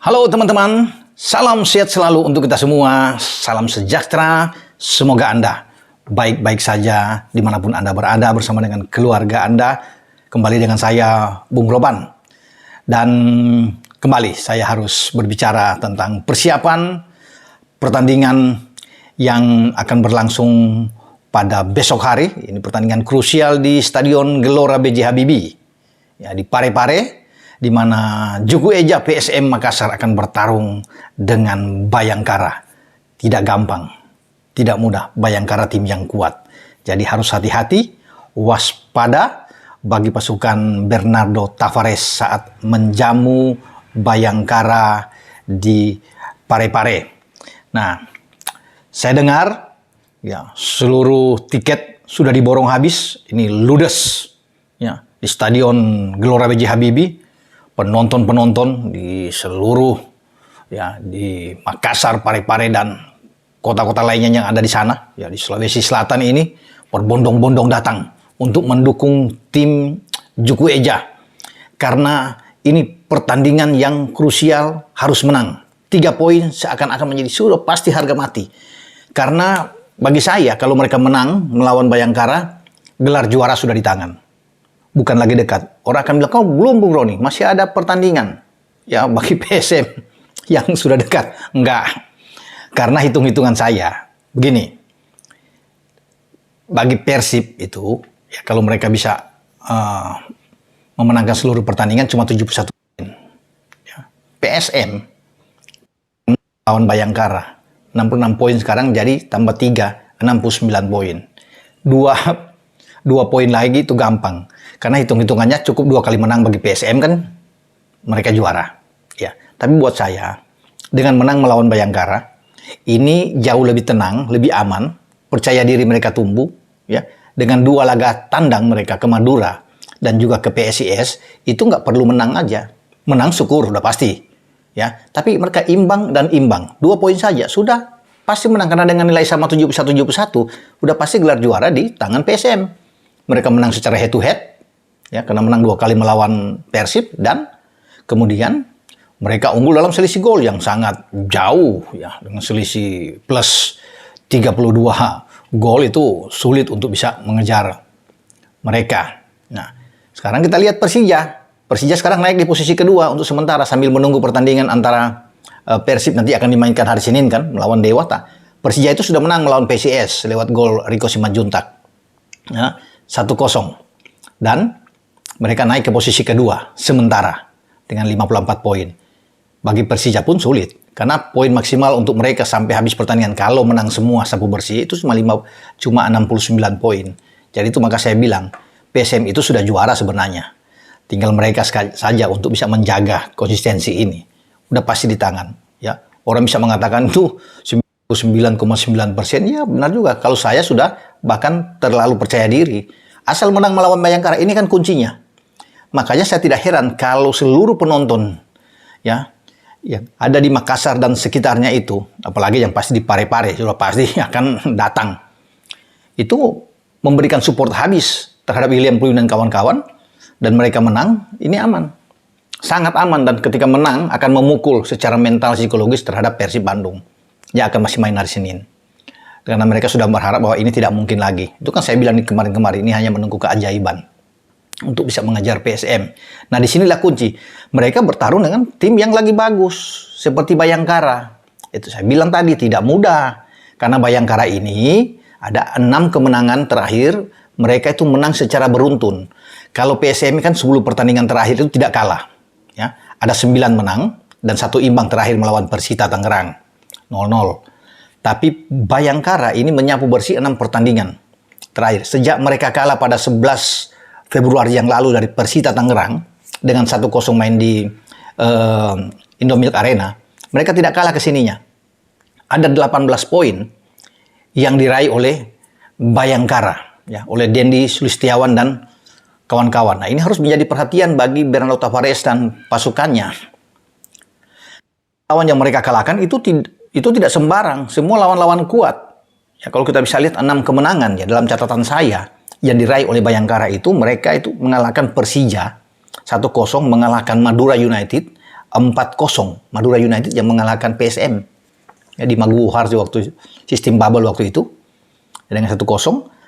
Halo teman-teman, salam sehat selalu untuk kita semua, salam sejahtera, semoga Anda baik-baik saja dimanapun Anda berada bersama dengan keluarga Anda. Kembali dengan saya, Bung Roban. Dan kembali saya harus berbicara tentang persiapan pertandingan yang akan berlangsung pada besok hari. Ini pertandingan krusial di Stadion Gelora B.J. Habibie, ya, di Parepare, di mana Juku Eja PSM Makassar akan bertarung dengan Bayangkara. Tidak gampang, tidak mudah. Bayangkara tim yang kuat. Jadi harus hati-hati, waspada bagi pasukan Bernardo Tavares saat menjamu Bayangkara di Parepare. Nah, saya dengar ya seluruh tiket sudah diborong habis. Ini ludes ya di Stadion Gelora B.J. Habibie. Penonton-penonton di seluruh ya di Makassar, Parepare dan kota-kota lainnya yang ada di sana ya di Sulawesi Selatan ini berbondong-bondong datang untuk mendukung tim Juku Eja karena ini pertandingan yang krusial, harus menang. 3 poin seakan-akan menjadi sudah pasti harga mati. Karena bagi saya kalau mereka menang melawan Bayangkara, gelar juara sudah di tangan. Bukan lagi dekat. Orang akan bilang, kau belum Bung Roni, masih ada pertandingan. Ya, bagi PSM yang sudah dekat. Enggak. Karena hitung-hitungan saya, begini. Bagi Persib itu, ya, kalau mereka bisa memenangkan seluruh pertandingan cuma 71 poin. Ya. PSM lawan Bayangkara, 66 poin sekarang jadi tambah 3, 69 poin. Dua poin lagi itu gampang. Karena hitung-hitungannya cukup 2 kali menang bagi PSM kan mereka juara. Ya, tapi buat saya dengan menang melawan Bayangkara ini jauh lebih tenang, lebih aman, percaya diri mereka tumbuh ya. Dengan 2 laga tandang mereka ke Madura dan juga ke PSIS itu nggak perlu menang aja. Menang syukur udah pasti. Ya, tapi mereka imbang dan imbang. 2 poin saja sudah pasti menang karena dengan nilai sama 71-71 udah pasti gelar juara di tangan PSM. Mereka menang secara head to head. Ya, karena menang 2 kali melawan Persib dan kemudian mereka unggul dalam selisih gol yang sangat jauh ya dengan selisih plus 32 gol itu sulit untuk bisa mengejar mereka. Nah, sekarang kita lihat Persija. Persija sekarang naik di posisi kedua untuk sementara sambil menunggu pertandingan antara Persib nanti akan dimainkan hari Senin kan melawan Dewata. Persija itu sudah menang melawan PSIS lewat gol Rico Simanjuntak. Ya, 1-0. Dan mereka naik ke posisi kedua sementara dengan 54 poin. Bagi Persija pun sulit karena poin maksimal untuk mereka sampai habis pertandingan kalau menang semua sapu bersih itu cuma 69 poin. Jadi itu maka saya bilang PSM itu sudah juara sebenarnya. Tinggal mereka saja untuk bisa menjaga konsistensi ini. Udah pasti di tangan. Ya, orang bisa mengatakan itu 99,9%. Ya benar juga. Kalau saya sudah bahkan terlalu percaya diri. Asal menang melawan Bayangkara ini kan kuncinya. Makanya saya tidak heran kalau seluruh penonton ya yang ada di Makassar dan sekitarnya itu, apalagi yang pasti di Parepare sudah pasti akan datang. Itu memberikan support habis terhadap William Pluim dan kawan-kawan dan mereka menang, ini aman. Sangat aman dan ketika menang akan memukul secara mental psikologis terhadap Persib Bandung. Ya akan masih main hari Senin. Karena mereka sudah berharap bahwa ini tidak mungkin lagi. Itu kan saya bilang kemarin-kemarin ini hanya menunggu keajaiban untuk bisa mengejar PSM. Nah, disinilah kunci. Mereka bertarung dengan tim yang lagi bagus, seperti Bayangkara. Itu saya bilang tadi, tidak mudah. Karena Bayangkara ini ada 6 kemenangan terakhir, mereka itu menang secara beruntun. Kalau PSM kan 10 pertandingan terakhir itu tidak kalah. Ya, ada 9 menang, dan 1 imbang terakhir melawan Persita Tangerang. 0-0. Tapi Bayangkara ini menyapu bersih 6 pertandingan terakhir. Sejak mereka kalah pada 11 Februari yang lalu dari Persita Tangerang dengan 1-0 main di Indomilk Arena, mereka tidak kalah kesininya. Ada 18 poin yang diraih oleh Bayangkara, ya, oleh Dendi Sulistiawan dan kawan-kawan. Nah, ini harus menjadi perhatian bagi Bernardo Tavares dan pasukannya. Lawan yang mereka kalahkan itu tidak sembarang, semua lawan-lawan kuat. Ya, kalau kita bisa lihat 6 kemenangan ya dalam catatan saya yang diraih oleh Bayangkara itu mereka itu mengalahkan Persija 1-0, mengalahkan Madura United 4-0 Madura United yang mengalahkan PSM ya, di Maguwo Harjo waktu sistem bubble waktu itu dengan 1-0,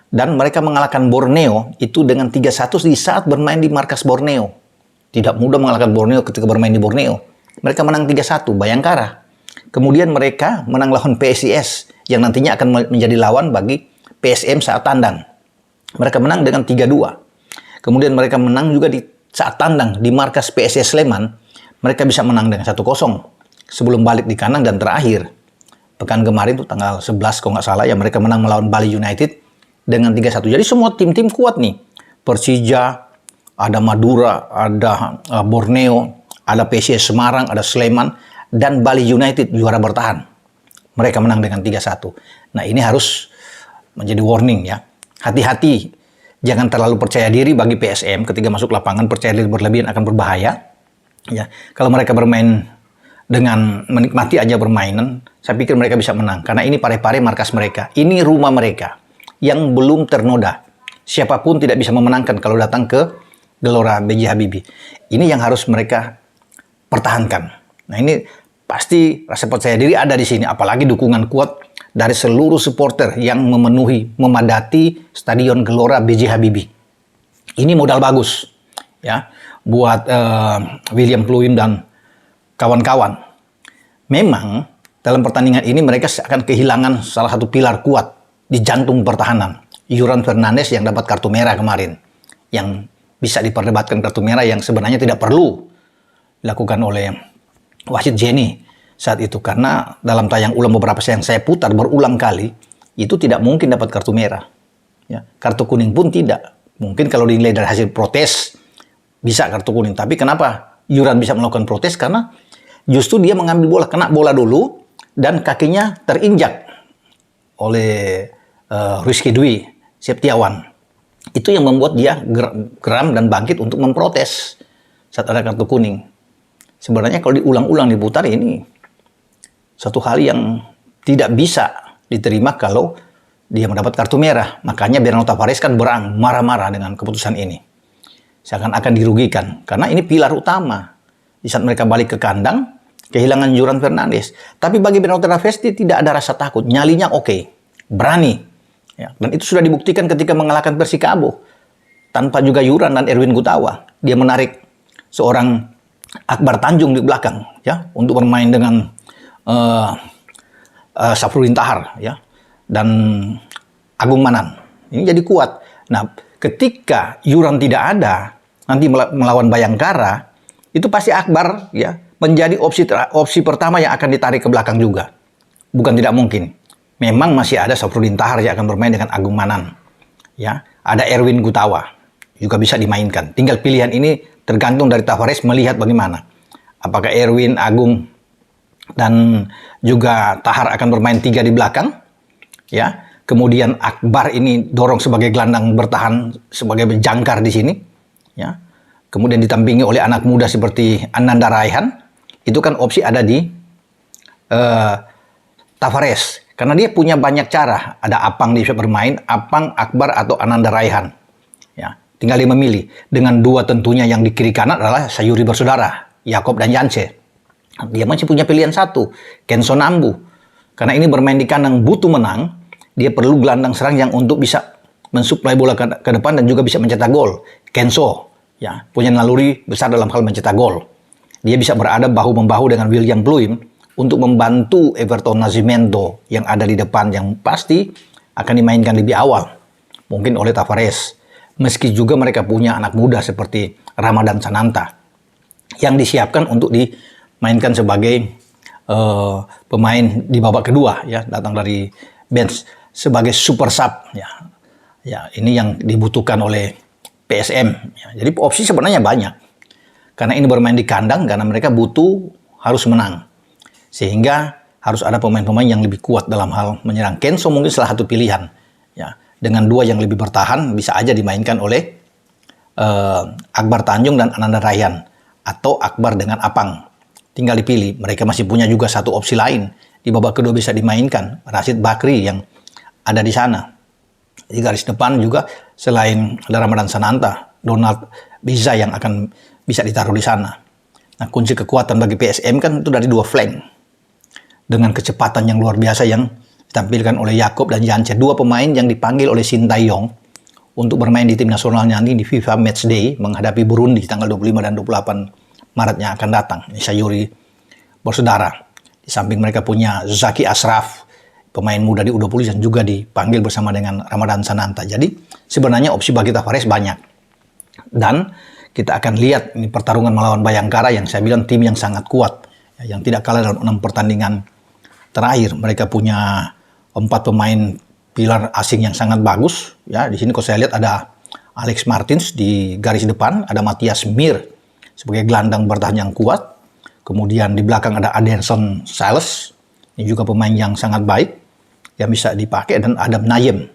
dan mereka mengalahkan Borneo itu dengan 3-1 di saat bermain di markas Borneo. Tidak mudah mengalahkan Borneo ketika bermain di Borneo. Mereka menang 3-1 Bayangkara. Kemudian mereka menang lawan PSIS yang nantinya akan menjadi lawan bagi PSM saat tandang. Mereka menang dengan 3-2. Kemudian mereka menang juga di saat tandang di markas PSS Sleman. Mereka bisa menang dengan 1-0 sebelum balik di kandang, dan terakhir pekan kemarin itu tanggal 11 kalau nggak salah ya, mereka menang melawan Bali United dengan 3-1. Jadi semua tim-tim kuat nih. Persija, ada Madura, ada Borneo, ada PSS Semarang, ada Sleman, dan Bali United juara bertahan. Mereka menang dengan 3-1. Nah, ini harus menjadi warning ya. Hati-hati. Jangan terlalu percaya diri bagi PSM ketika masuk lapangan. Percaya diri berlebihan akan berbahaya. Ya, kalau mereka bermain dengan menikmati aja permainan, saya pikir mereka bisa menang. Karena ini Parepare markas mereka. Ini rumah mereka yang belum ternoda. Siapapun tidak bisa memenangkan kalau datang ke Gelora B.J. Habibie. Ini yang harus mereka pertahankan. Nah, ini pasti rasa percaya diri ada di sini. Apalagi dukungan kuat dari seluruh supporter yang memadati Stadion Gelora B.J. Habibie. Ini modal bagus ya buat William Pluim dan kawan-kawan. Memang dalam pertandingan ini mereka akan kehilangan salah satu pilar kuat di jantung pertahanan, Yuran Fernandes yang dapat kartu merah kemarin, yang bisa diperdebatkan kartu merah yang sebenarnya tidak perlu dilakukan oleh wasit Jenny saat itu, karena dalam tayang ulang beberapa yang saya putar berulang kali itu tidak mungkin dapat kartu merah ya. Kartu kuning pun tidak mungkin. Kalau dinilai dari hasil protes bisa kartu kuning, tapi kenapa Yuran bisa melakukan protes? Karena justru dia mengambil bola, kena bola dulu dan kakinya terinjak oleh Rizky Dwi Septiawan. Itu yang membuat dia geram dan bangkit untuk memprotes saat ada kartu kuning. Sebenarnya kalau diulang-ulang diputar, ini suatu hal yang tidak bisa diterima kalau dia mendapat kartu merah. Makanya Bernardo Tavares kan marah-marah dengan keputusan ini. Seakan-akan dirugikan. Karena ini pilar utama. Di saat mereka balik ke kandang, kehilangan Yuran Fernandes. Tapi bagi Bernardo Tavares tidak ada rasa takut. Nyalinya oke. Berani. Ya. Dan itu sudah dibuktikan ketika mengalahkan Persikabo. Tanpa juga Yuran dan Erwin Gutawa. Dia menarik seorang Akbar Tanjung di belakang. Ya, untuk bermain dengan Safrudin Tahar ya, dan Agung Manan. Ini jadi kuat. Nah, ketika Yuran tidak ada nanti melawan Bayangkara, itu pasti Akbar ya menjadi opsi pertama yang akan ditarik ke belakang juga. Bukan tidak mungkin. Memang masih ada Safrudin Tahar yang akan bermain dengan Agung Manan. Ya, ada Erwin Gutawa juga bisa dimainkan. Tinggal pilihan ini tergantung dari Tavares melihat bagaimana. Apakah Erwin, Agung, dan juga Tahar akan bermain 3 di belakang, ya. Kemudian Akbar ini dorong sebagai gelandang bertahan, sebagai jangkar di sini, ya. Kemudian ditampingi oleh anak muda seperti Ananda Raihan. Itu kan opsi ada di Tavares, karena dia punya banyak cara. Ada Apang dia bisa bermain, Apang, Akbar atau Ananda Raihan, ya. Tinggal dia memilih. Dengan dua tentunya yang di kiri kanan adalah Sayuri bersaudara, Yakob dan Yance. Dia masih punya pilihan satu, Kenso Nambu. Karena ini bermain di kandang butuh menang, dia perlu gelandang serang yang untuk bisa mensuplai bola ke depan dan juga bisa mencetak gol. Kenso ya punya naluri besar dalam hal mencetak gol. Dia bisa berada bahu-membahu dengan William Pluim untuk membantu Everton Nascimento yang ada di depan, yang pasti akan dimainkan lebih awal mungkin oleh Tavares. Meski juga mereka punya anak muda seperti Ramadan Sananta yang disiapkan untuk dimainkan sebagai pemain di babak kedua, ya, datang dari bench sebagai super sub, ya. Ya, ini yang dibutuhkan oleh PSM. Ya. Jadi opsi sebenarnya banyak. Karena ini bermain di kandang, karena mereka butuh harus menang. Sehingga harus ada pemain-pemain yang lebih kuat dalam hal menyerang. Kenso mungkin salah satu pilihan. Ya, dengan dua yang lebih bertahan bisa aja dimainkan oleh Akbar Tanjung dan Ananda Raihan, atau Akbar dengan Apang. Tinggal dipilih. Mereka masih punya juga satu opsi lain. Di babak kedua bisa dimainkan Rashid Bakri yang ada di sana. Di garis depan juga selain ada Ramadan Sananta, Donald Biza yang akan bisa ditaruh di sana. Nah, kunci kekuatan bagi PSM kan itu dari dua flank. Dengan kecepatan yang luar biasa yang ditampilkan oleh Yakob dan Jance. Dua pemain yang dipanggil oleh Sintayong untuk bermain di tim nasional nanti di FIFA Matchday menghadapi Burundi tanggal 25 dan 28 Maret yang akan datang. Ini Sayuri bersaudara. Di samping mereka punya Zaki Ashraf, pemain muda di U20 dan juga dipanggil bersama dengan Ramadan Sananta. Jadi sebenarnya opsi bagi Tavares banyak. Dan kita akan lihat ini pertarungan melawan Bayangkara yang saya bilang tim yang sangat kuat, yang tidak kalah dalam 6 pertandingan terakhir. Mereka punya 4 pemain pilar asing yang sangat bagus. Ya, di sini kalau saya lihat ada Alex Martins di garis depan, ada Matthias Mir sebagai gelandang bertahan yang kuat. Kemudian di belakang ada Anderson Siles, ini juga pemain yang sangat baik yang bisa dipakai, dan Adam Nayem.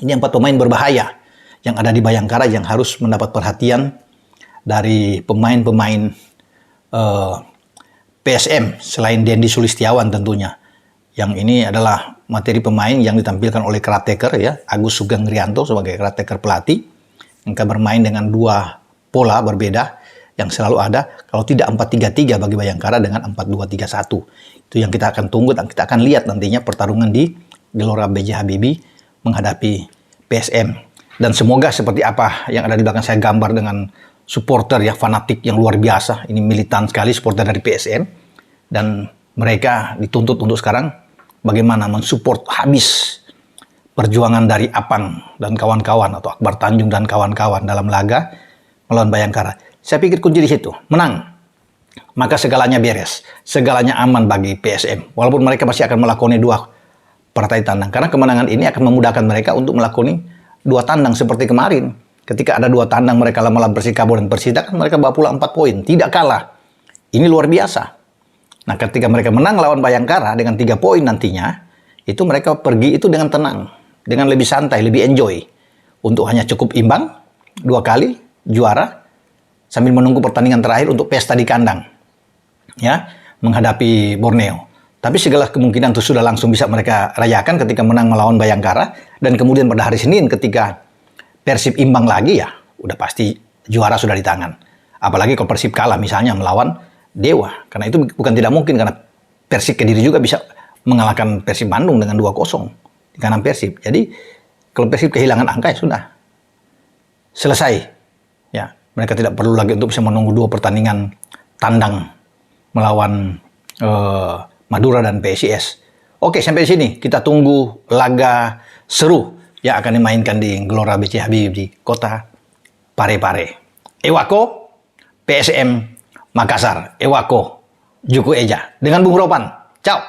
Ini 4 pemain berbahaya yang ada di Bayangkara yang harus mendapat perhatian dari pemain-pemain PSM selain Dendi Sulistiawan tentunya. Yang ini adalah materi pemain yang ditampilkan oleh caretaker ya, Agus Sugeng Rianto sebagai caretaker pelatih yang akan bermain dengan 2 pola berbeda yang selalu ada, kalau tidak 4-3-3 bagi Bayangkara dengan 4-2-3-1. Itu yang kita akan tunggu dan kita akan lihat nantinya pertarungan di Gelora B.J. Habibie menghadapi PSM. Dan semoga seperti apa yang ada di belakang saya gambar dengan supporter yang fanatik yang luar biasa. Ini militan sekali supporter dari PSM. Dan mereka dituntut untuk sekarang bagaimana mensupport habis perjuangan dari Apang dan kawan-kawan atau Akbar Tanjung dan kawan-kawan dalam laga melawan Bayangkara. Saya pikir kunci di situ, menang. Maka segalanya beres, segalanya aman bagi PSM. Walaupun mereka masih akan melakoni 2 partai tandang. Karena kemenangan ini akan memudahkan mereka untuk melakoni 2 tandang seperti kemarin. Ketika ada 2 tandang mereka melawan Persikabo dan Persita, kan mereka bawa pulang 4 poin. Tidak kalah. Ini luar biasa. Nah, ketika mereka menang lawan Bayangkara dengan 3 poin nantinya, itu mereka pergi itu dengan tenang, dengan lebih santai, lebih enjoy. Untuk hanya cukup imbang 2 kali, juara, sambil menunggu pertandingan terakhir untuk pesta di kandang. Ya, menghadapi Borneo. Tapi segala kemungkinan itu sudah langsung bisa mereka rayakan ketika menang melawan Bayangkara. Dan kemudian pada hari Senin ketika Persib imbang lagi, ya udah pasti juara sudah di tangan. Apalagi kalau Persib kalah misalnya melawan Dewa. Karena itu bukan tidak mungkin, karena Persib Kediri juga bisa mengalahkan Persib Bandung dengan 2-0 di kandang Persib. Jadi kalau Persib kehilangan angka ya sudah selesai. Ya, mereka tidak perlu lagi untuk bisa menunggu 2 pertandingan tandang melawan Madura dan PSIS. Oke, sampai di sini kita tunggu laga seru yang akan dimainkan di Gelora B.J. Habibie di kota Parepare. Ewako, PSM Makassar. Ewako, Juku Eja. Dengan Bung Ropan. Ciao.